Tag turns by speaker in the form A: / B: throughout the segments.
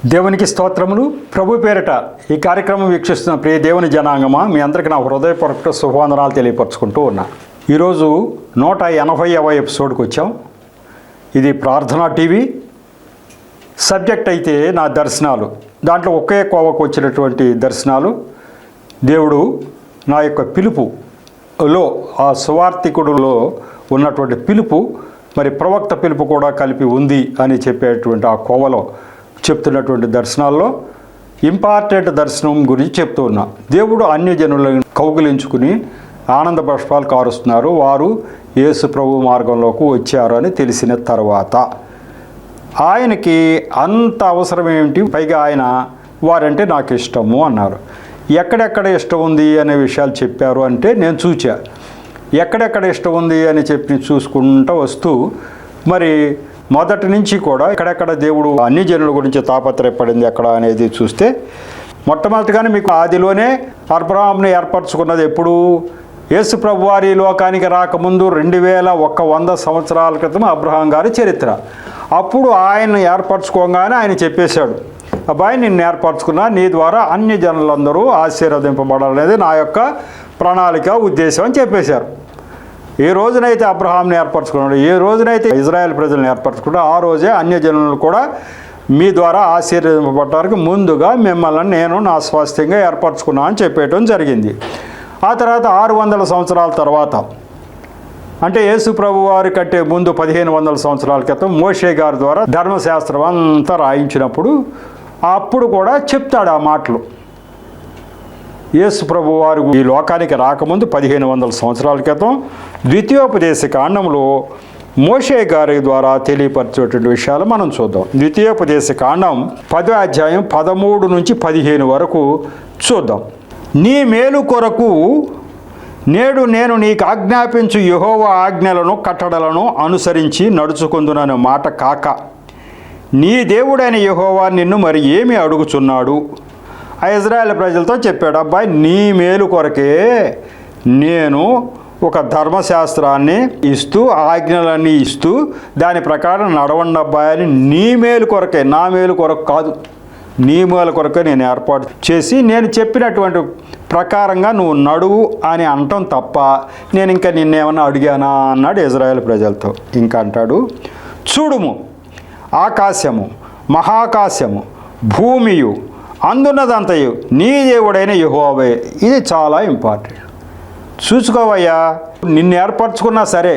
A: దేవునికి స్తోత్రములు. ప్రభు పేరిట ఈ కార్యక్రమం వీక్షిస్తున్న ప్రియ దేవుని జనాంగమా, మీ అందరికీ నా హృదయపూర్వక శుభవందనాలు తెలియపరచుకుంటూ ఉన్నా. ఈరోజు 180వ ఎపిసోడ్కి వచ్చాం. ఇది ప్రార్థనా టీవీ. సబ్జెక్ట్ అయితే నా దర్శనాలు. దాంట్లో ఒకే కోవకు వచ్చినటువంటి దర్శనాలు. దేవుడు నా యొక్క పిలుపులో, ఆ సువార్థికుడులో ఉన్నటువంటి పిలుపు, మరి ప్రవక్త పిలుపు కూడా కలిపి ఉంది అని చెప్పేటువంటి ఆ కోవలో చెప్తున్నటువంటి దర్శనాల్లో ఇంపార్టెంట్ దర్శనం గురించి చెప్తూ ఉన్నా. దేవుడు అన్యజనులను కౌగిలించుకుని ఆనంద బాష్పాలు కారుస్తున్నారు. వారు యేసు ప్రభు మార్గంలోకి వచ్చారు అని తెలిసిన తర్వాత ఆయనకి అంత అవసరం ఏమిటి? పైగా ఆయన వారంటే నాకు ఇష్టము అన్నారు. ఎక్కడెక్కడ ఇష్టం ఉంది అనే విషయాలు చెప్పారు అంటే నేను చూచా. ఎక్కడెక్కడ ఇష్టం ఉంది అని చెప్పి చూసుకుంటూ వస్తూ, మరి మొదటి నుంచి కూడా ఎక్కడెక్కడ దేవుడు అన్ని జనుల గురించి తాపత్రయపడింది ఎక్కడ అనేది చూస్తే, మొట్టమొదటిగానే మీకు ఆదిలోనే అబ్రహాంని ఏర్పరచుకున్నది ఎప్పుడు? యేసు ప్రభు వారి లోకానికి రాకముందు 2100 సంవత్సరాల క్రితం అబ్రహాం గారి చరిత్ర. అప్పుడు ఆయన ఏర్పరచుకోగానే ఆయన చెప్పేశాడు, అబ్బాయి నిన్ను ఏర్పరచుకున్నా, నీ ద్వారా అన్ని జనులందరూ ఆశీర్వదింపబడాలనేది నా యొక్క ప్రణాళిక, ఉద్దేశం అని చెప్పేశారు. ఏ రోజునైతే అబ్రహాంని ఏర్పరచుకున్నాడు, ఏ రోజునైతే ఇజ్రాయెల్ ప్రజలను ఏర్పరచుకున్నాడో ఆ రోజే అన్యజనులను కూడా మీ ద్వారా ఆశీర్వదింపబడటానికి ముందుగా మిమ్మల్ని నేను నా స్వాస్థ్యంగా ఏర్పరచుకున్నా అని చెప్పేయటం జరిగింది. ఆ తర్వాత 600 సంవత్సరాల తర్వాత, అంటే యేసు ప్రభు వారి కంటే ముందు 1500 సంవత్సరాల క్రితం మోషే గారి ద్వారా ధర్మశాస్త్రం అంతా రాయించినప్పుడు అప్పుడు కూడా చెప్తాడు ఆ మాటలు. యేసు ప్రభు వారు ఈ లోకానికి రాకముందు 1500 సంవత్సరాల క్రితం ద్వితీయోపదేశ కాండంలో మోషే గారి ద్వారా తెలియపరిచేటువంటి విషయాలు మనం చూద్దాం. ద్వితీయోపదేశ కాండం 10వ అధ్యాయం 13 నుంచి 15 వరకు చూద్దాం. నీ మేలు కొరకు నేడు నేను నీకు ఆజ్ఞాపించు యెహోవా ఆజ్ఞలను కట్టడలను అనుసరించి నడుచుకుందుననే మాట కాక, నీ దేవుడైన యెహోవా నిన్ను మరి ఏమి అడుగుచున్నాడు? ఆ ఇజ్రాయెల్ ప్రజలతో చెప్పాడు, అబ్బాయి నీ మేలు కొరకే నేను ఒక ధర్మశాస్త్రాన్ని ఇస్తూ, ఆజ్ఞలన్నీ ఇస్తూ దాని ప్రకారం నడవండి అబ్బాయి అని నీ మేలు కొరకే, నా మేలు కొరకు కాదు, నీ మేలు కొరకే నేను ఏర్పాటు చేసి నేను చెప్పినటువంటి ప్రకారంగా నువ్వు నడువు అని అంటాం తప్ప నేను ఇంకా నిన్నేమన్నా అడిగానా అన్నాడు ఇజ్రాయెల్ ప్రజలతో. ఇంకా అంటాడు, చూడుము ఆకాశము మహాకాశము భూమియు అందున్నదంతయు నీ దేవుడైన యెహోవావే. ఇది చాలా ఇంపార్టెంట్. చూసుకోవయ్యా, నిన్ను ఏర్పరచుకున్నా సరే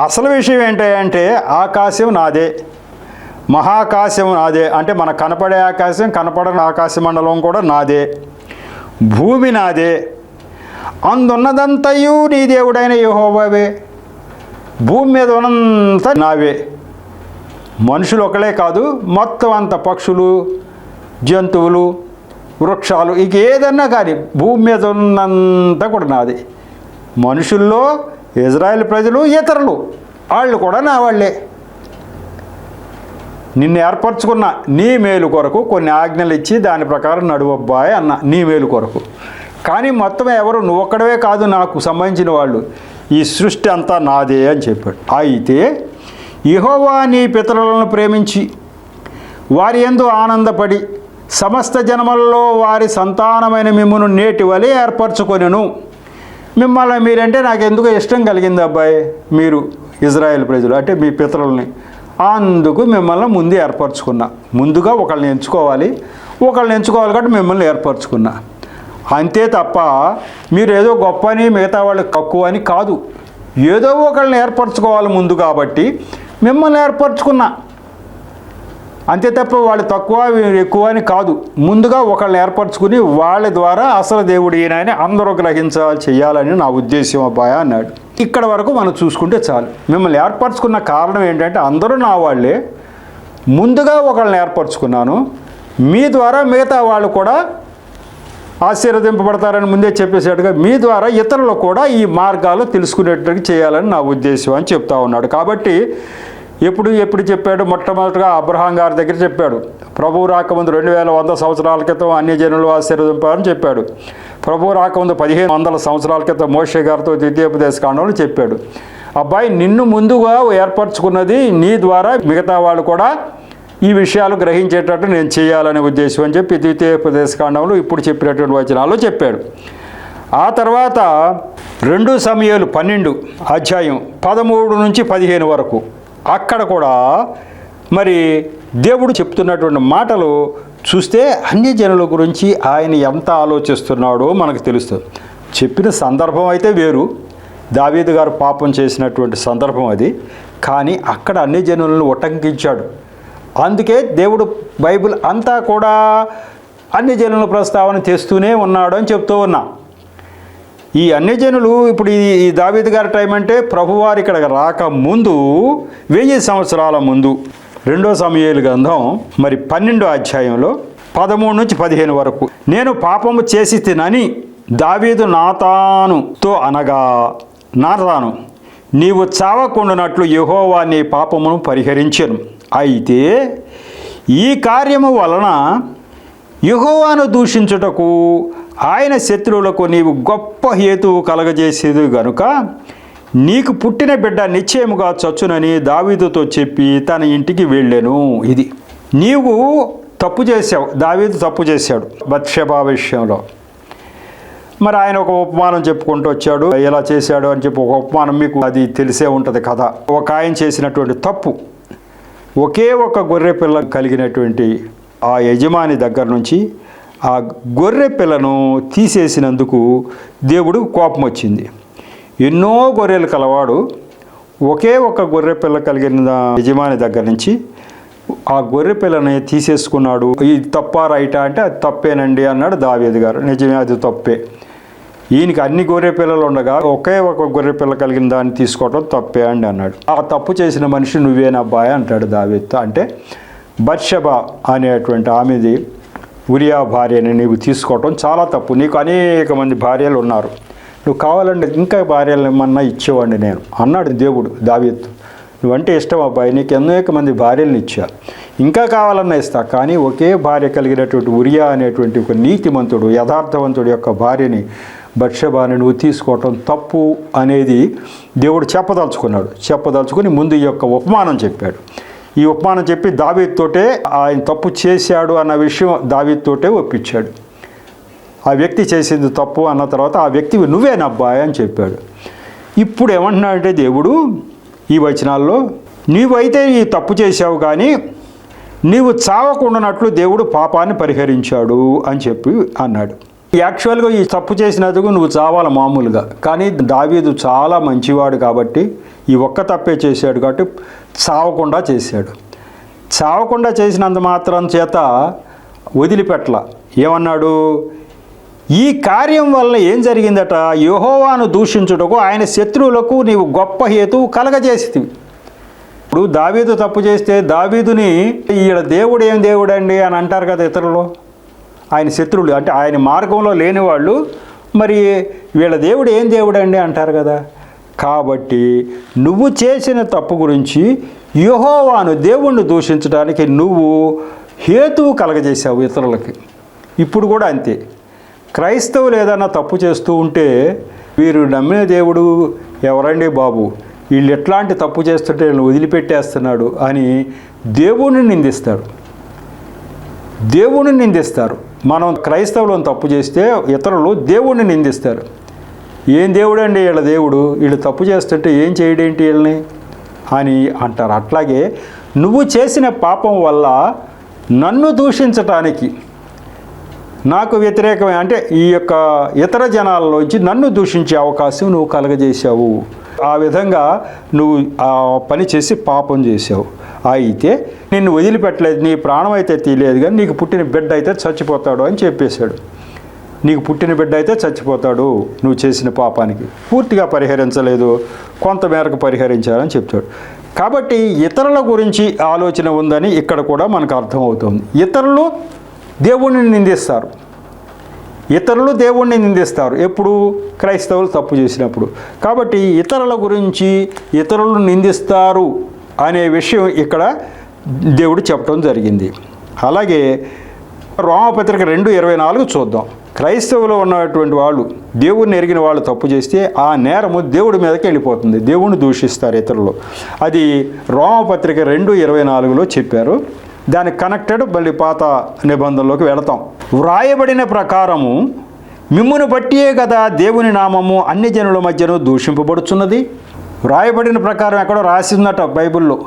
A: అసలు విషయం ఏంటంటే ఆకాశం నాదే, మహాకాశం నాదే, అంటే మన కనపడే ఆకాశం, కనపడని ఆకాశ మండలం కూడా నాదే, భూమి నాదే, అందున్నదంతయు నీ దేవుడైన యెహోవావే. భూమి మీద ఉన్నంత నావే. మనుషులు ఒకలే కాదు, మొత్తం అంత పక్షులు, జంతువులు, వృక్షాలు, ఇక ఏదన్నా కానీ భూమి మీద ఉన్నంతా కూడా నాది. మనుషుల్లో ఇజ్రాయెల్ ప్రజలు, ఇతరులు వాళ్ళు కూడా నా వాళ్ళే. నిన్ను ఏర్పరచుకున్న నీ మేలు కొరకు కొన్ని ఆజ్ఞలు ఇచ్చి దాని ప్రకారం నడువబ్బాయి అన్న, నీ మేలు కొరకు. కానీ మొత్తం ఎవరు, నువ్వు ఒక్కడవే కాదు నాకు సంబంధించిన వాళ్ళు, ఈ సృష్టి అంతా నాదే అని చెప్పాడు. అయితే యెహోవా నీ పితరులను ప్రేమించి వారి యందు ఆనందపడి సమస్త జనములలో వారి సంతానమైన మిమ్మును నేటి వలె ఏర్పరచుకొనెను. మిమ్మల్ని మీరంటే నాకు ఎందుకు ఇష్టం కలిగింది అబ్బాయి, మీరు ఇజ్రాయెల్ ప్రజలు అంటే మీ పితరుల్ని, అందుకు మిమ్మల్ని ముందు ఏర్పరచుకున్నా. ముందుగా ఒకళ్ళని ఎంచుకోవాలి కాబట్టి మిమ్మల్ని ఏర్పరచుకున్నా. అంతే తప్ప మీరు ఏదో గొప్ప అని మిగతా వాళ్ళకి తక్కువ అని కాదు. ఏదో ఒకళ్ళని ఏర్పరచుకోవాలి ముందు కాబట్టి మిమ్మల్ని ఏర్పరచుకున్నా. అంతే తప్ప వాళ్ళు తక్కువ ఎక్కువ అని కాదు. ముందుగా ఒకళ్ళని ఏర్పరచుకుని వాళ్ళ ద్వారా అసలు దేవుడు ఈయన అని అందరూ చేయాలని నా ఉద్దేశం అబ్బాయి అన్నాడు. ఇక్కడ వరకు మనం చూసుకుంటే చాలు. మిమ్మల్ని ఏర్పరచుకున్న కారణం ఏంటంటే అందరూ నా వాళ్ళే, ముందుగా ఒకళ్ళని ఏర్పరచుకున్నాను, మీ ద్వారా మిగతా వాళ్ళు కూడా ఆశీర్వదింపబడతారని ముందే చెప్పేసాడుగా, మీ ద్వారా ఇతరులు కూడా ఈ మార్గాలు తెలుసుకునేట్టుగా చేయాలని నా ఉద్దేశం అని చెప్తా ఉన్నాడు. కాబట్టి ఎప్పుడు చెప్పాడు? మొట్టమొదటిగా అబ్రహాం గారి దగ్గర చెప్పాడు. ప్రభువు రాకముందు 2100 సంవత్సరాల క్రితం అన్ని జనులు ఆశీర్వదింపారని చెప్పాడు. ప్రభువు రాకముందు 1500 సంవత్సరాల క్రితం మోషే గారితో ద్వితీయోపదేశ కాండంలో చెప్పాడు, అబ్బాయి నిన్ను ముందుగా ఏర్పరచుకున్నది, నీ ద్వారా మిగతా వాళ్ళు కూడా ఈ విషయాలు గ్రహించేటట్టు నేను చేయాలనే ఉద్దేశం అని చెప్పి ద్వితీయోపదేశకాండంలో ఇప్పుడు చెప్పినటువంటి వచనాల్లో చెప్పాడు. ఆ తర్వాత 2 సమూయేలు 12 అధ్యాయం 13 నుంచి 15 వరకు అక్కడ కూడా మరి దేవుడు చెప్తున్నటువంటి మాటలు చూస్తే అన్యజనుల గురించి ఆయన ఎంత ఆలోచిస్తున్నాడో మనకు తెలుస్తుంది. చెప్పిన సందర్భం అయితే వేరు, దావీదు గారు పాపం చేసినటువంటి సందర్భం అది. కానీ అక్కడ అన్యజనులను ఉటంకించాడు. అందుకే దేవుడు బైబిల్ అంతా కూడా అన్యజనుల ప్రస్తావన తెస్తూనే ఉన్నాడు అని చెప్తూ ఉన్నా. ఈ అన్యజనులు ఇప్పుడు ఈ దావీదు గారి టైం అంటే ప్రభువారు ఇక్కడ రాకముందు 1000 సంవత్సరాల ముందు 2 సమూయేలు గ్రంథం మరి 12 అధ్యాయంలో 13 నుంచి 15 వరకు, నేను పాపము చేసి తినని దావీదు నాతానుతో అనగా, నాతాను నీవు చావకుండానట్లు యెహోవా నీ పాపమును పరిహరించెను. అయితే ఈ కార్యము వలన యెహోవాను దూషించుటకు ఆయన శత్రువులకు నీవు గొప్ప హేతువు కలగజేసేది గనుక నీకు పుట్టిన బిడ్డ నిశ్చయముగా చచ్చునని దావీదుతో చెప్పి తన ఇంటికి వెళ్ళాను. ఇది నీవు తప్పు చేశావు, దావీదు తప్పు చేశాడు బత్షెబా విషయంలో. మరి ఆయన ఒక ఉపమానం చెప్పుకుంటూ వచ్చాడు, ఎలా చేశాడు అని చెప్పి ఒక ఉపమానం మీకు అది తెలిసే ఉంటుంది కథ. ఒక ఆయన చేసినటువంటి తప్పు, ఒకే ఒక గొర్రె పిల్ల కలిగినటువంటి ఆ యజమాని దగ్గర నుంచి ఆ గొర్రె పిల్లను తీసేసినందుకు దేవుడు కోపం వచ్చింది. ఎన్నో గొర్రెలు కలవాడు ఒకే ఒక గొర్రె పిల్ల కలిగిన యజమాని దగ్గర నుంచి ఆ గొర్రె పిల్లని తీసేసుకున్నాడు. ఇది తప్పా రైటా అంటే అది తప్పేనండి అన్నాడు దావీదు గారు. నిజమే, అది తప్పే. ఈయనకి అన్ని గొర్రె పిల్లలు ఉండగా ఒకే ఒక గొర్రె పిల్ల కలిగిన దాన్ని తీసుకోవటం తప్పే అండి అన్నాడు. ఆ తప్పు చేసిన మనిషి నువ్వేనబ్బాయి అంటాడు దావీదుతో. అంటే బత్షెబా అనేటువంటి ఆమెది ఉరియా భార్యని నీవు తీసుకోవటం చాలా తప్పు. నీకు అనేక మంది భార్యలు ఉన్నారు, నువ్వు కావాలంటే ఇంకా భార్యలు ఏమన్నా ఇచ్చేవాడిని నేను అన్నాడు దేవుడు దావీదుతో. నువ్వంటే ఇష్టం అబ్బాయి, నీకు అనేక మంది భార్యలను ఇచ్చా, ఇంకా కావాలన్నా ఇస్తా, కానీ ఒకే భార్య కలిగినటువంటి ఉరియా అనేటువంటి ఒక నీతిమంతుడు యథార్థవంతుడు యొక్క భార్యని బత్షెబాని నువ్వు తీసుకోవటం తప్పు అనేది దేవుడు చెప్పదలుచుకుని ముందు ఈ యొక్క ఉపమానం చెప్పాడు. ఈ ఉపమానం చెప్పి దావీదుతోటే ఆయన తప్పు చేశాడు అన్న విషయం దావీదుతోటే ఒప్పించాడు. ఆ వ్యక్తి చేసింది తప్పు అన్న తర్వాత ఆ వ్యక్తివి నువ్వేనబ్బాయి అని చెప్పాడు. ఇప్పుడు ఏమంటున్నాడంటే దేవుడు ఈ వచనాల్లో, నీవైతే ఈ తప్పు చేశావు కానీ నీవు చావకుండానట్లు దేవుడు పాపాన్ని పరిహరించాడు అని చెప్పి అన్నాడు. యాక్చువల్గా ఈ తప్పు చేసినందుకు నువ్వు చావాలి మామూలుగా, కానీ దావీదు చాలా మంచివాడు కాబట్టి ఈ ఒక్క తప్పే చేశాడు కాబట్టి చావకుండా చేశాడు. చావకుండా చేసినంత మాత్రం చేత వదిలిపెట్టల. ఏమన్నాడు? ఈ కార్యం వల్ల ఏం జరిగిందట, యెహోవాను దూషించుటకు ఆయన శత్రువులకు నీవు గొప్ప హేతువు కలగజేసితివి. ఇప్పుడు దావీదు తప్పు చేస్తే దావీదుని ఈడ దేవుడు ఏం దేవుడండి అని అంటారు కదా ఇతరులు, ఆయన శత్రువులు అంటే ఆయన మార్గంలో లేని వాళ్ళు, మరి వీళ్ళ దేవుడు ఏం దేవుడండి అంటారు కదా. కాబట్టి నువ్వు చేసిన తప్పు గురించి యెహోవాను దేవుణ్ణి దూషించడానికి నువ్వు హేతువు కలగజేశావు ఇతరులకి. ఇప్పుడు కూడా అంతే, క్రైస్తవులు ఏదైనా తప్పు చేస్తూ ఉంటే వీరు నమ్మిన దేవుడు ఎవరండి బాబు, వీళ్ళు ఎట్లాంటి తప్పు చేస్తుంటే వీళ్ళు వదిలిపెట్టేస్తున్నాడు అని దేవుణ్ణి నిందిస్తారు. మనం క్రైస్తవులను తప్పు చేస్తే ఇతరులు దేవుణ్ణి నిందిస్తారు. ఏం దేవుడు అండి వీళ్ళ దేవుడు, వీళ్ళు తప్పు చేస్తుంటే ఏం చేయడేంటి వీళ్ళని అని అంటారు. అట్లాగే నువ్వు చేసిన పాపం వల్ల నన్ను దూషించటానికి, నాకు వ్యతిరేకమే అంటే ఈ యొక్క ఇతర జనాల్లోంచి నన్ను దూషించే అవకాశం నువ్వు కలగజేశావు. ఆ విధంగా నువ్వు ఆ పని చేసి పాపం చేసావు. అయితే నిన్ను వదిలిపెట్టలేదు, నీ ప్రాణం అయితే తీయలేదు, కానీ నీకు పుట్టిన బిడ్డ అయితే చచ్చిపోతాడు అని చెప్పేశాడు. నీకు పుట్టిన బిడ్డ అయితే చచ్చిపోతాడు, నువ్వు చేసిన పాపానికి. పూర్తిగా పరిహరించలేదు, కొంతమేరకు పరిహరించాలని చెప్తాడు. కాబట్టి ఇతరుల గురించి ఆలోచన ఉందని ఇక్కడ కూడా మనకు అర్థమవుతుంది. ఇతరులు దేవుణ్ణి నిందిస్తారు ఎప్పుడు? క్రైస్తవులు తప్పు చేసినప్పుడు. కాబట్టి ఇతరుల గురించి ఇతరులు నిందిస్తారు అనే విషయం ఇక్కడ దేవుడు చెప్పడం జరిగింది. అలాగే రోమపత్రిక 2:24 చూద్దాం. క్రైస్తవులు ఉన్నటువంటి వాళ్ళు, దేవుడిని ఎరిగిన వాళ్ళు తప్పు చేస్తే ఆ నేరము దేవుడి మీదకి వెళ్ళిపోతుంది, దేవుణ్ణి దూషిస్తారు ఇతరులు. అది రోమపత్రిక 2:24 చెప్పారు. దానికి కనెక్టెడ్ మళ్ళీ పాత నిబంధనలోకి వెళతాం. వ్రాయబడిన ప్రకారము మిమ్మును బట్టియే కదా దేవుని నామము అన్ని జనుల మధ్యను దూషింపబడుచున్నది. వ్రాయబడిన ప్రకారం ఎక్కడో రాసిందట బైబిల్లో.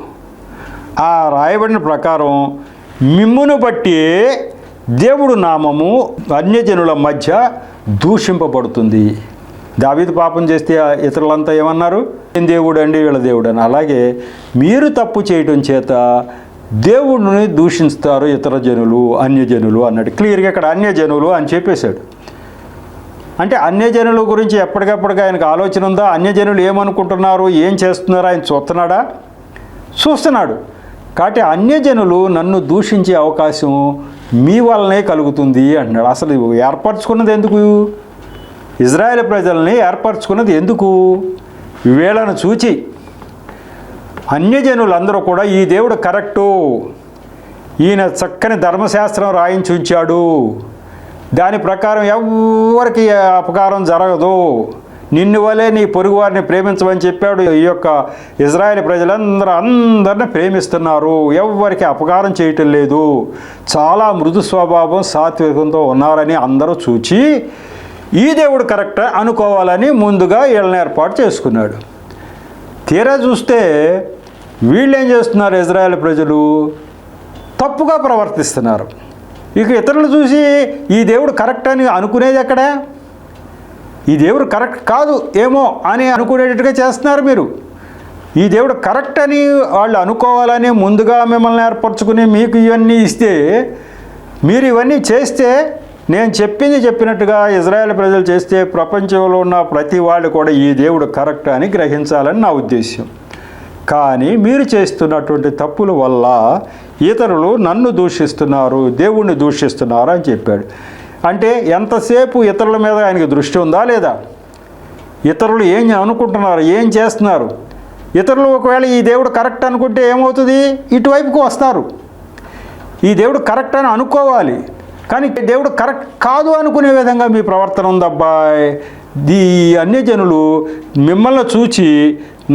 A: ఆ రాయబడిన ప్రకారం మిమ్మును బట్టి దేవుడు నామము అన్యజనుల మధ్య దూషింపబడుతుంది. దావీదు పాపం చేస్తే ఇతరులంతా ఏమన్నారు? దేవుడు అండి, వీళ్ళ దేవుడు అని. అలాగే మీరు తప్పు చేయటం చేత దేవుడిని దూషిస్తారు ఇతర జనులు, అన్యజనులు అన్నాడు. క్లియర్గా ఇక్కడ అన్యజనులు అని చెప్పేశాడు. అంటే అన్యజనుల గురించి ఎప్పటికప్పటికి ఆయనకు ఆలోచన ఉందా? అన్యజనులు ఏమనుకుంటున్నారు, ఏం చేస్తున్నారో ఆయన చూస్తున్నాడా? చూస్తున్నాడు. కాబట్టి అన్యజనులు నన్ను దూషించే అవకాశం మీ వల్లనే కలుగుతుంది అంటున్నాడు. అసలు ఏర్పరచుకున్నది ఎందుకు? ఇజ్రాయేల్ ప్రజల్ని ఏర్పరచుకున్నది ఎందుకు? వీళ్ళను చూచి అన్యజనులందరూ కూడా ఈ దేవుడు కరెక్టు, ఈయన చక్కని ధర్మశాస్త్రం రాయించి ఉంచాడు, దాని ప్రకారం ఎవరికి అపకారం జరగదు, నిన్ను వలే నీ పొరుగు వారిని ప్రేమించమని చెప్పాడు. ఈ యొక్క ఇజ్రాయేల్ అందరిని ప్రేమిస్తున్నారు, ఎవరికి అపకారం చేయటం లేదు, చాలా మృదు స్వభావం సాత్వికంతో ఉన్నారని అందరూ చూచి ఈ దేవుడు కరెక్ట్ అనుకోవాలని ముందుగా వీళ్ళని ఏర్పాటు చేసుకున్నాడు. తీరా చూస్తే వీళ్ళు ఏం చేస్తున్నారు? ఇజ్రాయేల్ ప్రజలు తప్పుగా ప్రవర్తిస్తున్నారు. ఇక ఇతరులు చూసి ఈ దేవుడు కరెక్ట్ అని అనుకునేది ఎక్కడ? ఈ దేవుడు కరెక్ట్ కాదు ఏమో అని అనుకునేటట్టుగా చేస్తున్నారు మీరు. ఈ దేవుడు కరెక్ట్ అని వాళ్ళు అనుకోవాలని ముందుగా మిమ్మల్ని ఏర్పరచుకుని మీకు ఇవన్నీ ఇస్తే, మీరు ఇవన్నీ చేస్తే, నేను చెప్పినట్టుగా ఇజ్రాయేల్ ప్రజలు చేస్తే ప్రపంచంలో ఉన్న ప్రతి వాళ్ళు కూడా ఈ దేవుడు కరెక్ట్ అని గ్రహించాలని నా ఉద్దేశం. కానీ మీరు చేస్తున్నటువంటి తప్పుల వల్ల ఇతరులు నన్ను దూషిస్తున్నారు, దేవుణ్ణి దూషిస్తున్నారు అని చెప్పాడు. అంటే ఎంతసేపు ఇతరుల మీద ఆయనకి దృష్టి ఉందా లేదా? ఇతరులు ఏం అనుకుంటున్నారు, ఏం చేస్తున్నారు? ఇతరులు ఒకవేళ ఈ దేవుడు కరెక్ట్ అనుకుంటే ఏమవుతుంది? ఇటువైపుకు వస్తారు. ఈ దేవుడు కరెక్ట్ అని అనుకోవాలి, కానీ దేవుడు కరెక్ట్ కాదు అనుకునే విధంగా మీ ప్రవర్తన ఉందబ్బాయ్. ఈ అన్యజనులు మిమ్మల్ని చూచి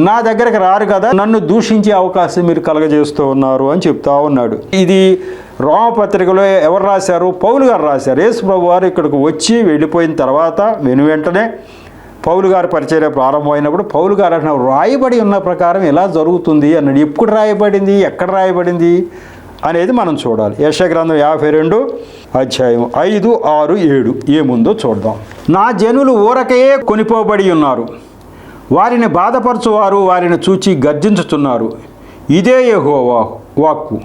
A: నా దగ్గరకు రారు కదా, నన్ను దూషించే అవకాశం మీరు కలగజేస్తూ ఉన్నారు అని చెప్తా ఉన్నాడు. ఇది రోమపత్రికలో ఎవరు రాశారు? పౌలు గారు రాశారు. యేసు ప్రభు వారు ఇక్కడికి వచ్చి వెళ్ళిపోయిన తర్వాత వెంటనే పౌలు గారి పరిచర్య ప్రారంభమైనప్పుడు పౌలు గారు అంటున్నారు, రాయబడి ఉన్న ప్రకారం ఎలా జరుగుతుంది అన్నాడు. ఎప్పుడు రాయబడింది, ఎక్కడ రాయబడింది అనేది మనం చూడాలి. యెషయా గ్రంథం 52 అధ్యాయం 5, 6, 7 ఏముందో చూద్దాం. నా జనులు ఊరకే కొనిపోబడి ఉన్నారు, వారిని బాధపరచువారు వారిని చూచి గర్జించుతున్నారు. ఇదే యెహోవా వాక్కు,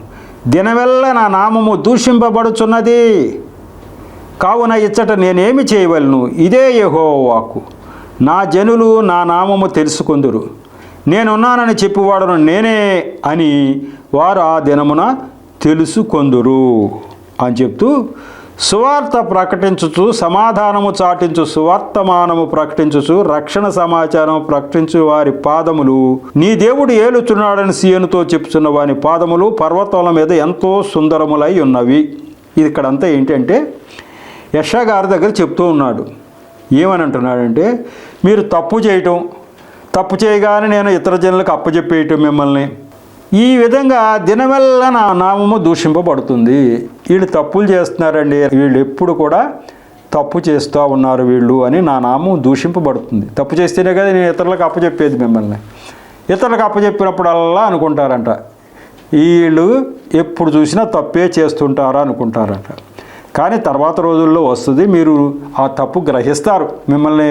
A: దినవెల్ల నా నామము దూషింపబడుచున్నది, కావున ఇచ్చట నేనేమి చేయవలను? ఇదే యెహోవా వాక్కు, నా జనులు నా నామము తెలుసుకొందురు, నేనున్నానని చెప్పువాడను నేనే అని వారు ఆ దినమున తెలుసుకొందురు అని చెప్తూ, సువార్త ప్రకటించుచు సమాధానము చాటించు సువార్తమానము ప్రకటించుచు రక్షణ సమాచారం ప్రకటించు వారి పాదములు నీ దేవుడు ఏలుచున్నాడని సీయోనుతో చెప్తున్న వాని పాదములు పర్వతాల మీద ఎంతో సుందరములై ఉన్నవి. ఇక్కడంతా ఏంటంటే యెషయా గారి దగ్గర చెప్తూ ఉన్నాడు. ఏమని అంటున్నాడంటే, మీరు తప్పు చేయగానే నేను ఇతర జనులకు అప్పచెప్పేయటం మిమ్మల్ని, ఈ విధంగా దినవెల్ల నా నామము దూషింపబడుతుంది. వీళ్ళు తప్పులు చేస్తున్నారండి, వీళ్ళు ఎప్పుడు కూడా తప్పు చేస్తూ ఉన్నారు వీళ్ళు అని నా నామం దూషింపబడుతుంది. తప్పు చేస్తేనే కదా నేను ఇతరులకు అప్పచెప్పేది మిమ్మల్ని. ఇతరులకు అప్పచెప్పినప్పుడల్లా అనుకుంటారంట, వీళ్ళు ఎప్పుడు చూసినా తప్పే చేస్తుంటారా అనుకుంటారంట. కానీ తర్వాత రోజుల్లో వస్తుంది, మీరు ఆ తప్పు గ్రహిస్తారు. మిమ్మల్ని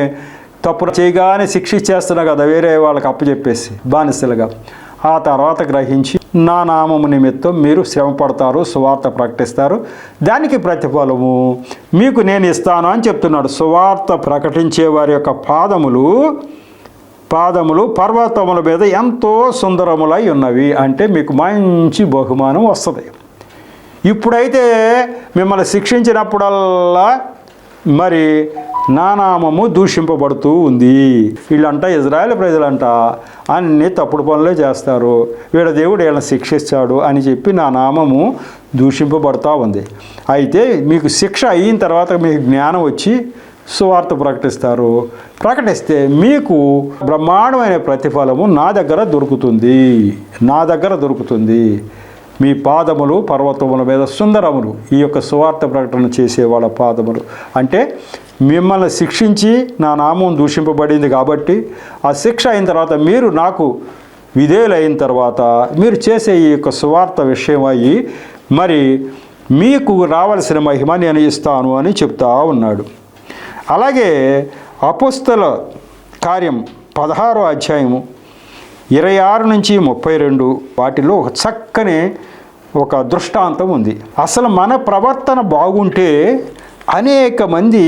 A: తప్పు చేయగానే శిక్షించేస్తున్నా కదా వేరే వాళ్ళకి అప్పచెప్పేసి బానిసలుగా, ఆ తర్వాత గ్రహించి నా నామము నిమిత్తం మీరు శ్రమ పడతారు, సువార్త ప్రకటిస్తారు, దానికి ప్రతిఫలము మీకు నేను ఇస్తాను అని చెప్తున్నాడు. సువార్త ప్రకటించే వారి యొక్క పాదములు పర్వతముల మీద ఎంతో సుందరములై ఉన్నవి అంటే మీకు మంచి బహుమానం వస్తుంది. ఇప్పుడైతే మిమ్మల్ని శిక్షించినప్పుడల్లా మరి నా నామము దూషింపబడుతూ ఉంది. వీళ్ళంట ఇజ్రాయేల్ ప్రజలంట అన్ని తప్పుడు పనులే చేస్తారు, వీళ్ళ దేవుడు వీళ్ళని శిక్షిస్తాడు అని చెప్పి నా నామము దూషింపబడుతూ ఉంది. అయితే మీకు శిక్ష అయిన తర్వాత మీకు జ్ఞానం వచ్చి సువార్త ప్రకటిస్తే మీకు బ్రహ్మాండమైన ప్రతిఫలము నా దగ్గర దొరుకుతుంది. మీ పాదములు పర్వతముల మీద సుందరములు. ఈ యొక్క సువార్త ప్రకటన చేసే వాళ్ళ పాదములు అంటే మిమ్మల్ని శిక్షించి నా నామం దూషింపబడింది కాబట్టి ఆ శిక్ష అయిన తర్వాత మీరు నాకు విధేయులైన తర్వాత మీరు చేసే ఈ యొక్క సువార్త విషయం అయ్యి మరి మీకు రావాల్సిన మహిమ నేను ఇస్తాను అని చెప్తా ఉన్నాడు. అలాగే అపోస్తల కార్యం 16వ అధ్యాయము 26 నుంచి 32 వాటిలో ఒక చక్కని ఒక దృష్టాంతం ఉంది. అసలు మన ప్రవర్తన బాగుంటే అనేక మంది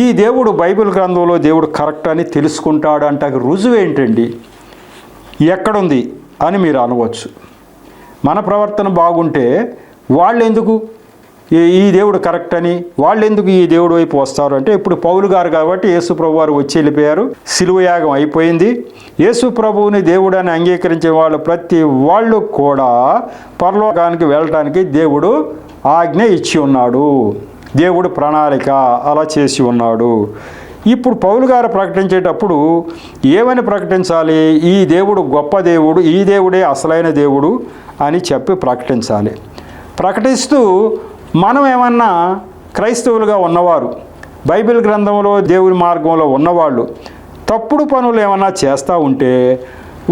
A: ఈ దేవుడు బైబిల్ గ్రంథంలో దేవుడు కరెక్ట్ అని తెలుసుకుంటాడు అంటే రుజువు ఏంటండి, ఎక్కడుంది అని మీరు అనవచ్చు. మన ప్రవర్తన బాగుంటే వాళ్ళు ఎందుకు ఈ దేవుడు కరెక్ట్ అని వాళ్ళు ఎందుకు ఈ దేవుడు వైపు వస్తారు అంటే ఇప్పుడు పౌలు గారు కాబట్టి యేసు ప్రభు వారు వచ్చి వెళ్ళిపోయారు, సిలువ యాగం అయిపోయింది. యేసు ప్రభువుని దేవుడు అని అంగీకరించే వాళ్ళు ప్రతి వాళ్ళు కూడా పరలోకానికి వెళ్ళటానికి దేవుడు ఆజ్ఞ ఇచ్చి ఉన్నాడు, దేవుడు ప్రణాళిక అలా చేసి ఉన్నాడు. ఇప్పుడు పౌలు గారు ప్రకటించేటప్పుడు ఏమని ప్రకటించాలి, ఈ దేవుడు గొప్ప దేవుడు, ఈ దేవుడే అసలైన దేవుడు అని చెప్పి ప్రకటించాలి. ప్రకటిస్తూ మనం ఏమన్నా క్రైస్తవులుగా ఉన్నవారు బైబిల్ గ్రంథంలో దేవుని మార్గంలో ఉన్నవాళ్ళు తప్పుడు పనులు ఏమన్నా చేస్తూ ఉంటే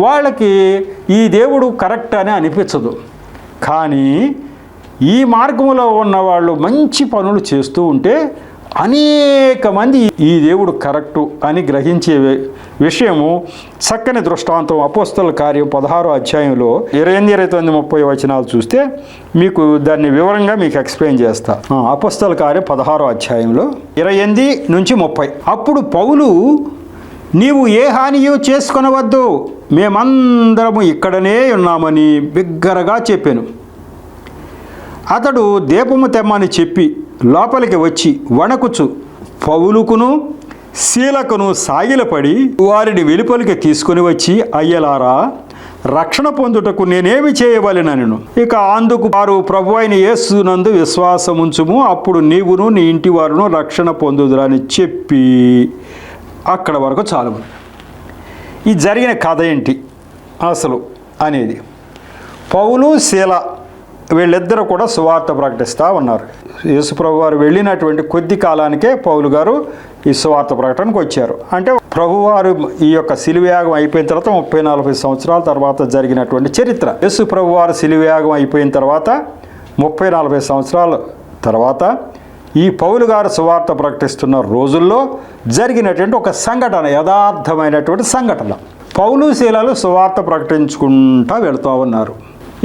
A: వాళ్ళకి ఈ దేవుడు కరెక్ట్ అని అనిపించదు. కానీ ఈ మార్గంలో ఉన్నవాళ్ళు మంచి పనులు చేస్తూ ఉంటే అనేక మంది ఈ దేవుడు కరెక్టు అని గ్రహించే విషయము చక్కని దృష్టాంతం అపోస్తల కార్యం 16వ అధ్యాయంలో 28, 29, 30 వచనాలు చూస్తే మీకు దాన్ని వివరంగా మీకు ఎక్స్ప్లెయిన్ చేస్తా. అపోస్తల కార్యం 16వ అధ్యాయంలో 28 నుంచి 30. అప్పుడు పౌలు, నీవు ఏ హానియో చేసుకొనవద్దు, మేమందరము ఇక్కడనే ఉన్నామని బిగ్గరగా చెప్పాను. అతడు దీపము తెమ్మని చెప్పి లోపలికి వచ్చి వణకుచు పౌలుకును శీలకును సాగిలపడి వారిని వెలుపలికి తీసుకుని వచ్చి, అయ్యలారా, రక్షణ పొందుటకు నేనేమి చేయవలెనను? ఇక అందుకు వారు, ప్రభు అయిన యేసునందు విశ్వాసముంచుము, అప్పుడు నీవును నీ ఇంటి వారును రక్షణ పొందుదురని చెప్పి అక్కడ వరకు చాలు. ఈ జరిగిన కథ ఏంటి అసలు అనేది, పౌలు శీల వీళ్ళిద్దరూ కూడా సువార్త ప్రకటిస్తూ ఉన్నారు. యేసుప్రభు వారు వెళ్ళినటువంటి కొద్ది కాలానికే పౌలు గారు ఈ సువార్త ప్రకటనకు వచ్చారు. అంటే ప్రభువారు ఈ యొక్క సిలువయాగం అయిపోయిన తర్వాత 30-40 సంవత్సరాల తర్వాత జరిగినటువంటి చరిత్ర. యేసు ప్రభువారు సిలువయాగం అయిపోయిన తర్వాత 30-40 సంవత్సరాల తర్వాత ఈ పౌలు గారు సువార్త ప్రకటిస్తున్న రోజుల్లో జరిగినటువంటి ఒక సంఘటన, యథార్థమైనటువంటి సంఘటన. పౌలు శీలలు సువార్త ప్రకటించుకుంటూ వెళుతూ ఉన్నారు.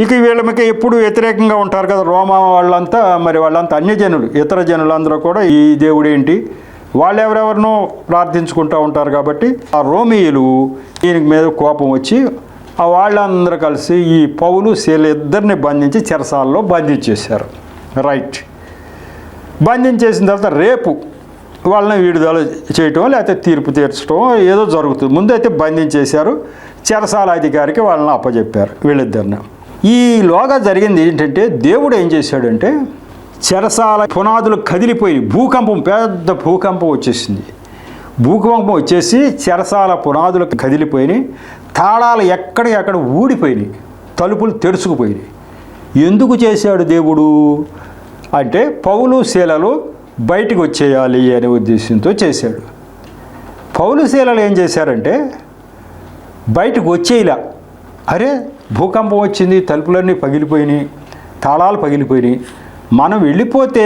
A: ఇక వీళ్ళకి ఎప్పుడు వ్యతిరేకంగా ఉంటారు కదా రోమా వాళ్ళంతా, మరి వాళ్ళంతా అన్యజనులు, ఇతర జనులందరూ కూడా ఈ దేవుడు ఏంటి, వాళ్ళు ఎవరెవరినో ప్రార్థించుకుంటూ ఉంటారు కాబట్టి ఆ రోమీయులు దీని మీద కోపం వచ్చి ఆ వాళ్ళందరూ కలిసి ఈ పౌలు శీల ఇద్దరిని బంధించి చెరసాలలో బంధించేశారు. రైట్, బంధించేసిన తర్వాత రేపు వాళ్ళని విడుదల చేయటం లేకపోతే తీర్పు తీర్చడం ఏదో జరుగుతుంది. ముందైతే బంధించేశారు, చెరసాల అధికారికి వాళ్ళని అప్పచెప్పారు వీళ్ళిద్దరిని. ఈలోగా జరిగింది ఏంటంటే దేవుడు ఏం చేశాడంటే చెరసాల పునాదులు కదిలిపోయి భూకంపం, పెద్ద భూకంపం వచ్చేసింది. భూకంపం వచ్చేసి చెరసాల పునాదులు కదిలిపోయినాయి, తాళాలు ఎక్కడికక్కడ ఊడిపోయినాయి, తలుపులు తెరుచుకుపోయినాయి. ఎందుకు చేశాడు దేవుడు అంటే పౌలు శీలలు బయటికి వచ్చేయాలి అనే ఉద్దేశంతో చేశాడు. పౌలు శీలలు ఏం చేశారంటే బయటకు వచ్చేలా, అరే భూకంపం వచ్చింది, తలుపులన్నీ పగిలిపోయినాయి, తాళాలు పగిలిపోయినాయి, మనం వెళ్ళిపోతే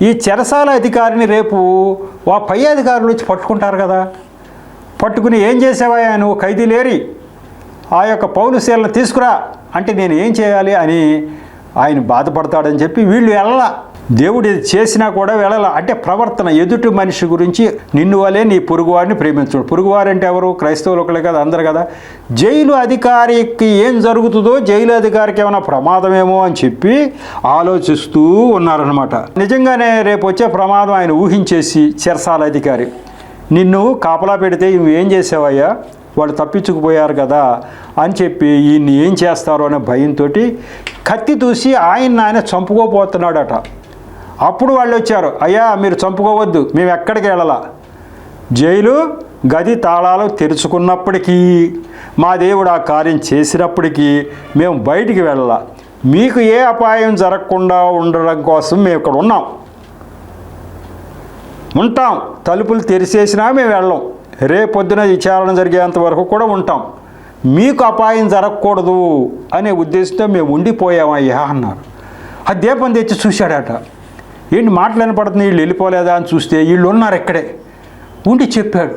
A: ఈ చెరసాల అధికారిని రేపు పై అధికారులు వచ్చి పట్టుకుంటారు కదా, పట్టుకుని ఏం చేసావా నువ్వు ఖైదీలేరి ఆ యొక్క పౌలు శీలను తీసుకురా అంటే నేను ఏం చేయాలి అని ఆయన బాధపడతాడని చెప్పి వీళ్ళు వెళ్ళాల. దేవుడు ఇది చేసినా కూడా వెళ్ళాల. అంటే ప్రవర్తన, ఎదుటి మనిషి గురించి నిన్ను వలే నీ పొరుగువాడిని ప్రేమించడు. పొరుగువారంటే ఎవరు? క్రైస్తవులు ఒకలే కదా, అందరు కదా. జైలు అధికారికి ఏం జరుగుతుందో, జైలు అధికారికి ఏమైనా ప్రమాదమేమో అని చెప్పి ఆలోచిస్తూ ఉన్నారనమాట. నిజంగానే రేపు వచ్చే ప్రమాదం ఆయన ఊహించేసి చెరసాల అధికారి, నిన్ను కాపలా పెడితే నువ్వేం చేసావయ్యా, వాళ్ళు తప్పించుకుపోయారు కదా అని చెప్పి ఈయన్ని ఏం చేస్తారో అనే భయంతో కత్తి దూసి ఆయన చంపుకోపోతున్నాడట. అప్పుడు వాళ్ళు వచ్చారు, అయ్యా మీరు చంపుకోవద్దు, మేము ఎక్కడికి వెళ్ళాలా, జైలు గది తాళాలు తెరుచుకున్నప్పటికీ, మా దేవుడు ఆ కార్యం చేసినప్పటికీ మేము బయటికి వెళ్ళాలా, మీకు ఏ అపాయం జరగకుండా ఉండడం కోసం మేము ఇక్కడ ఉంటాం. తలుపులు తెరిచేసినా మేము వెళ్ళం. రేపొద్దున విచారణ జరిగేంత వరకు కూడా ఉంటాం. మీకు అపాయం జరగకూడదు అనే ఉద్దేశంతో మేము ఉండిపోయామయ్యా అన్నారు. ఆ దీపం తెచ్చి చూశాడట. ఏంటి మాటలు వినపడుతుంది, వీళ్ళు వెళ్ళిపోలేదా అని చూస్తే వీళ్ళు ఉన్నారు ఇక్కడే. ఉండి చెప్పాడు,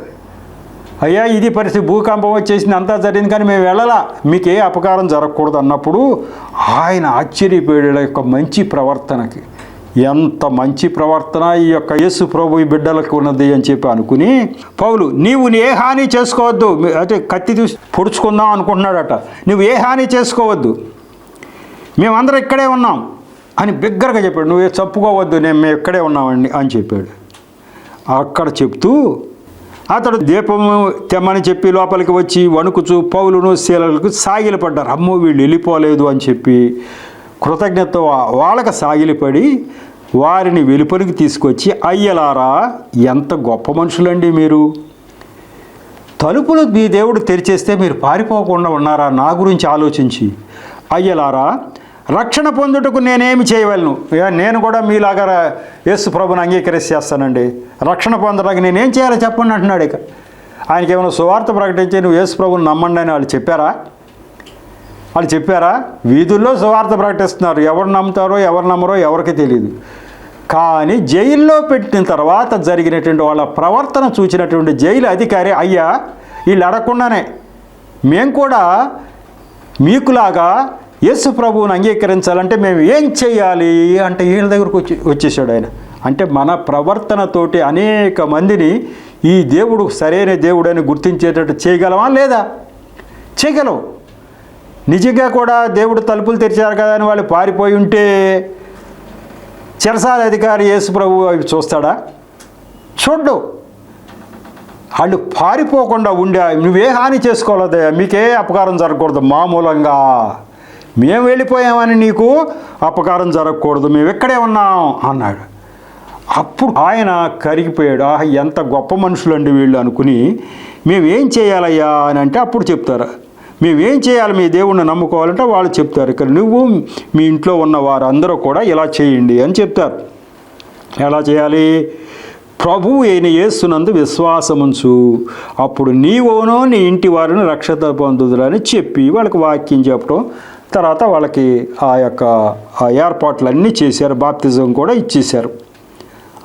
A: అయ్యా ఇది పరిస్థితి, భూకంపం వచ్చేసింది, అంతా జరిగింది, కానీ మేము వెళ్ళలా, మీకు ఏ అపకారం జరగకూడదు అన్నప్పుడు ఆయన ఆశ్చర్యపోయాడు. యొక్క మంచి ప్రవర్తనకి, ఎంత మంచి ప్రవర్తన ఈ యొక్క యేసు ప్రభు ఈ బిడ్డలకు ఉన్నది అని చెప్పి అనుకుని, పౌలు నీవు ఏ హాని చేసుకోవద్దు, అంటే కత్తి తీసి పొడుచుకుందాం అనుకుంటున్నాడట. నువ్వు ఏ హాని చేసుకోవద్దు, మేమందరం ఇక్కడే ఉన్నాం అని బిగ్గరగా చెప్పాడు. నువ్వే చెప్పుకోవద్దు, మేము ఇక్కడే ఉన్నామండి అని చెప్పాడు. అక్కడ చెప్తూ అతడు దీపము తెమ్మని చెప్పి లోపలికి వచ్చి వణుకుచు పౌలును శీలకు సాగిలపడ్డారు. అమ్మో వీళ్ళు వెళ్ళిపోలేదు అని చెప్పి కృతజ్ఞత వాళ్ళకి సాగిలిపడి వారిని వెలుపలికి తీసుకొచ్చి, అయ్యలారా ఎంత గొప్ప మనుషులండి మీరు, తలుపులు మీ దేవుడు తెరిచేస్తే మీరు పారిపోకుండా ఉన్నారా నా గురించి ఆలోచించి, అయ్యలారా రక్షణ పొందుటకు నేనేమి చేయవలను, నేను కూడా మీలాగా యేసు ప్రభుని అంగీకరిస్తానండి, రక్షణ పొందడానికి నేనేం చేయాలో చెప్పండి అంటున్నాడు. ఇక ఆయనకి ఏమైనా సువార్త ప్రకటించి నువ్వు యేసు ప్రభుని నమ్మండి అని వాళ్ళు చెప్పారా? వీధుల్లో సువార్త ప్రకటిస్తున్నారు. ఎవరు నమ్ముతారో ఎవరు నమ్మరో ఎవరికి తెలియదు. కానీ జైల్లో పెట్టిన తర్వాత జరిగినటువంటి వాళ్ళ ప్రవర్తన చూసినటువంటి జైలు అధికారి, అయ్యా వీళ్ళు అడగకుండానే మేము కూడా మీకులాగా యేసు ప్రభువుని అంగీకరించాలంటే మేము ఏం చేయాలి అంటే వీళ్ళ దగ్గరకు వచ్చేసాడు ఆయన. అంటే మన ప్రవర్తనతోటి అనేక మందిని ఈ దేవుడు సరైన దేవుడు అని గుర్తించేటట్టు చేయగలమా లేదా? చేయగలవు. నిజంగా కూడా దేవుడు తలుపులు తెరిచారు కదా అని వాళ్ళు పారిపోయి ఉంటే చెరసాల అధికారి యేసు ప్రభువు అవి చూస్తాడా? చూడ్డు. వాళ్ళు పారిపోకుండా ఉండే, నువ్వే హాని చేసుకోలేదయ్యా, మీకే అపకారం జరగకూడదు, మా మూలంగా మేము వెళ్ళిపోయామని నీకు అపకారం జరగకూడదు, మేము ఇక్కడే ఉన్నాం అన్నాడు. అప్పుడు ఆయన కరిగిపోయాడు. ఎంత గొప్ప మనుషులండి వీళ్ళు అనుకుని, మేమేం చేయాలయ్యా అని అంటే అప్పుడు చెప్తారు. మేమేం చేయాలి, మీ దేవుణ్ణి నమ్ముకోవాలంటే వాళ్ళు చెప్తారు, ఇక్కడ నువ్వు మీ ఇంట్లో ఉన్న వారందరూ కూడా ఇలా చేయండి అని చెప్తారు. ఎలా చేయాలి? ప్రభువు అయిన యేసునందు విశ్వాసముంచు, అప్పుడు నీవునో నీ ఇంటి వారిని రక్షణ పొందుదురని చెప్పి వాళ్ళకి వాక్యం చెప్పడం. తర్వాత వాళ్ళకి ఆ యొక్క ఏర్పాట్లన్నీ చేశారు. బాప్తిజం కూడా ఇచ్చేశారు.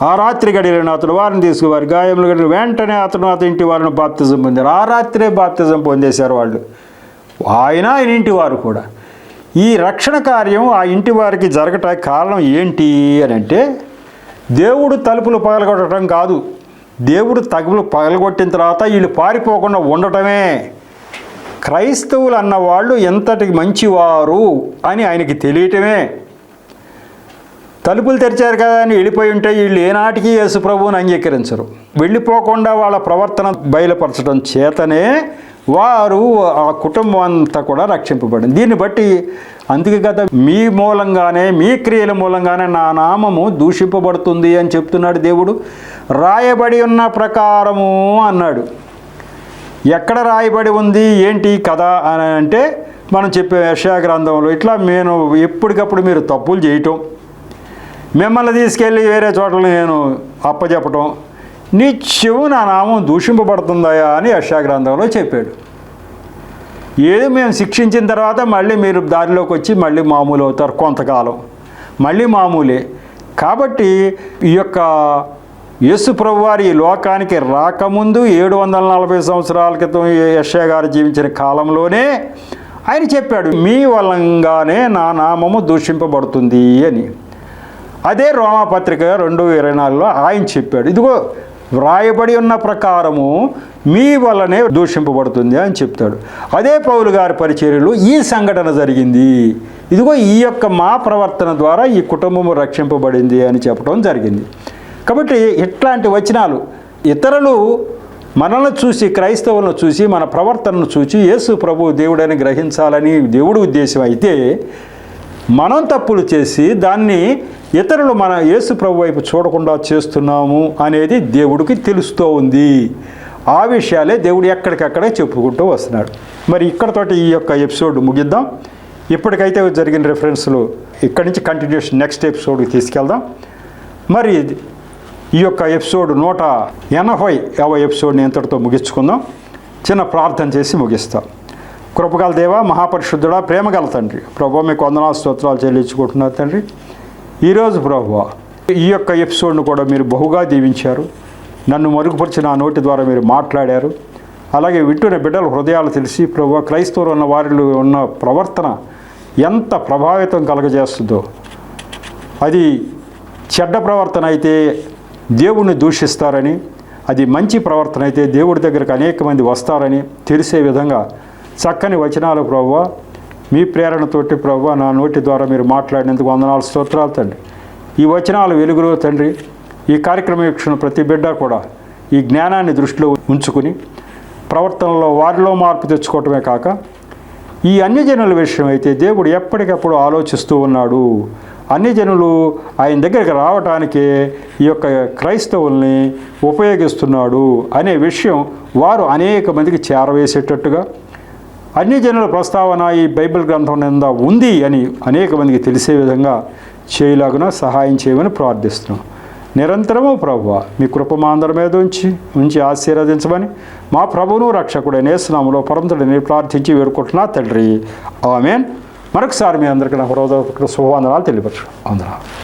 A: ఆ రాత్రి గడియలను అతడు వారిని తీసుకువారు, గాయములు గడియలు వెంటనే అతను ఇంటి వారిని బాప్తిజం పొందారు. ఆ రాత్రే బాప్తిజం పొందేశారు వాళ్ళు, ఆయన ఇంటి వారు కూడా. ఈ రక్షణ కార్యం ఆ ఇంటి వారికి జరగటానికి కారణం ఏంటి అని అంటే, దేవుడు తలుపులు పగలగొట్టడం కాదు, దేవుడు తలుపులు పగలగొట్టిన తర్వాత వీళ్ళు పారిపోకుండా ఉండటమే. క్రైస్తవులు అన్నవాళ్ళు ఎంతటి మంచివారు అని ఆయనకి తెలియటమే. తలుపులు తెరిచారు కదా అని వెళ్ళిపోయి ఉంటే వీళ్ళు ఏనాటికి యేసు ప్రభువుని అంగీకరించరు. వెళ్ళిపోకుండా వాళ్ళ ప్రవర్తన బయలుపరచడం చేతనే వారు ఆ కుటుంబం అంతా కూడా రక్షింపబడింది. దీన్ని బట్టి అందుకే కదా మీ మూలంగానే, మీ క్రియల మూలంగానే నా నామము దూషింపబడుతుంది అని చెప్తున్నాడు దేవుడు. రాయబడి ఉన్న ప్రకారము అన్నాడు. ఎక్కడ రాయబడి ఉంది ఏంటి కదా అని అంటే, మనం చెప్పే యెషయా గ్రంథంలో ఇట్లా నేను ఎప్పటికప్పుడు మీరు తప్పులు చేయటం, మిమ్మల్ని తీసుకెళ్ళి వేరే చోట్ల నేను అప్పచెప్పటం, నిత్యం నా నామం దూషింపబడుతుందయా అని యెషయా గ్రంథంలో చెప్పాడు. ఏదో మేము శిక్షించిన తర్వాత మళ్ళీ మీరు దారిలోకి వచ్చి మళ్ళీ మామూలు అవుతారు, కొంతకాలం మళ్ళీ మామూలే. కాబట్టి ఈ యొక్క యేసు ప్రభువారు ఈ లోకానికి రాకముందు 740 సంవత్సరాల క్రితం యెషయా గారు జీవించిన కాలంలోనే ఆయన చెప్పాడు, మీ వల్లంగానే నా నామము దూషింపబడుతుంది అని. అదే రోమాపత్రిక 2:24లో ఆయన చెప్పాడు, ఇదిగో వ్రాయబడి ఉన్న ప్రకారము మీ వల్లనే దూషింపబడుతుంది అని చెప్తాడు. అదే పౌలు గారి పరిచర్యలో ఈ సంఘటన జరిగింది, ఇదిగో ఈ యొక్క మా ప్రవర్తన ద్వారా ఈ కుటుంబము రక్షింపబడింది అని చెప్పడం జరిగింది. కాబట్టి ఇట్లాంటి వచనాలు ఇతరులు మనల్ని చూసి, క్రైస్తవులను చూసి, మన ప్రవర్తనను చూసి యేసు ప్రభు దేవుడని గ్రహించాలని దేవుడి ఉద్దేశం అయితే, మనం తప్పులు చేసి దాన్ని ఇతరులు మన యేసు ప్రభు వైపు చూడకుండా చేస్తున్నాము అనేది దేవుడికి తెలుస్తూ ఉంది. ఆ విషయాలే దేవుడు ఎక్కడికక్కడే చెప్పుకుంటూ వస్తున్నాడు. మరి ఇక్కడతోటి ఈ యొక్క ఎపిసోడ్ ముగిద్దాం. ఇప్పటికైతే జరిగిన రెఫరెన్స్లు ఇక్కడి నుంచి కంటిన్యూషన్ నెక్స్ట్ ఎపిసోడ్కి తీసుకెళ్దాం. మరి ఈ యొక్క ఎపిసోడ్ 180వ ఎపిసోడ్ని ఎంతటితో ముగించుకుందాం. చిన్న ప్రార్థన చేసి ముగిస్తాం. కృపగల దేవ, మహాపరిశుద్ధుడా, ప్రేమగల తండ్రి, ప్రభువా మీకు వందనాలు స్తోత్రాలు చెల్లించుకుంటున్నారు తండ్రి. ఈరోజు ప్రభువా ఈ యొక్క ఎపిసోడ్ను కూడా మీరు బహుగా దీవించారు. నన్ను మరుగుపరిచి నా నోటి ద్వారా మీరు మాట్లాడారు. అలాగే వింటున్న బిడ్డల హృదయాలు తెలిసి ప్రభువా క్రైస్తవులు ఉన్న వారిలో ఉన్న ప్రవర్తన ఎంత ప్రభావితం కలగజేస్తుందో, అది చెడ్డ ప్రవర్తన అయితే దేవుణ్ణి దూషిస్తారని, అది మంచి ప్రవర్తన అయితే దేవుడి దగ్గరకు అనేక మంది వస్తారని తెలిసే విధంగా చక్కని వచనాలు ప్రభువా మీ ప్రేరణతోటి ప్రభువా నా నోటి ద్వారా మీరు మాట్లాడినందుకు వందనాలు స్తోత్రాలు తండ్రి. ఈ వచనాలు వెలుగులో తండ్రి ఈ కార్యక్రమం వీక్షణ ప్రతి బిడ్డ కూడా ఈ జ్ఞానాన్ని దృష్టిలో ఉంచుకుని ప్రవర్తనలో వారిలో మార్పు తెచ్చుకోవటమే కాక ఈ అన్యజనుల విషయం అయితే దేవుడు ఎప్పటికప్పుడు ఆలోచిస్తూ ఉన్నాడు. అన్యజనులు ఆయన దగ్గరికి రావటానికే ఈ యొక్క క్రైస్తవుల్ని ఉపయోగిస్తున్నాడు అనే విషయం వారు అనేక మందికి చేరవేసేటట్టుగా, అన్యజనుల ప్రస్తావన ఈ బైబిల్ గ్రంథం నింద ఉంది అని అనేక మందికి తెలిసే విధంగా చేయలాగున సహాయం చేయమని ప్రార్థిస్తున్నాం. నిరంతరము ప్రభువా మీ కృప మా అందరి మీద ఉంచి ఆశీర్వదించమని మా ప్రభువును రక్షకుడైన యేసు నామములో పరమతుడిని ప్రార్థించి వేడుకుంటున్నా తండ్రి. ఆమేన్. మరొకసారి మీ అందరికీ నా హృదయపూర్వక శుభవందనాలు తెలియపరచు. వందనాలు.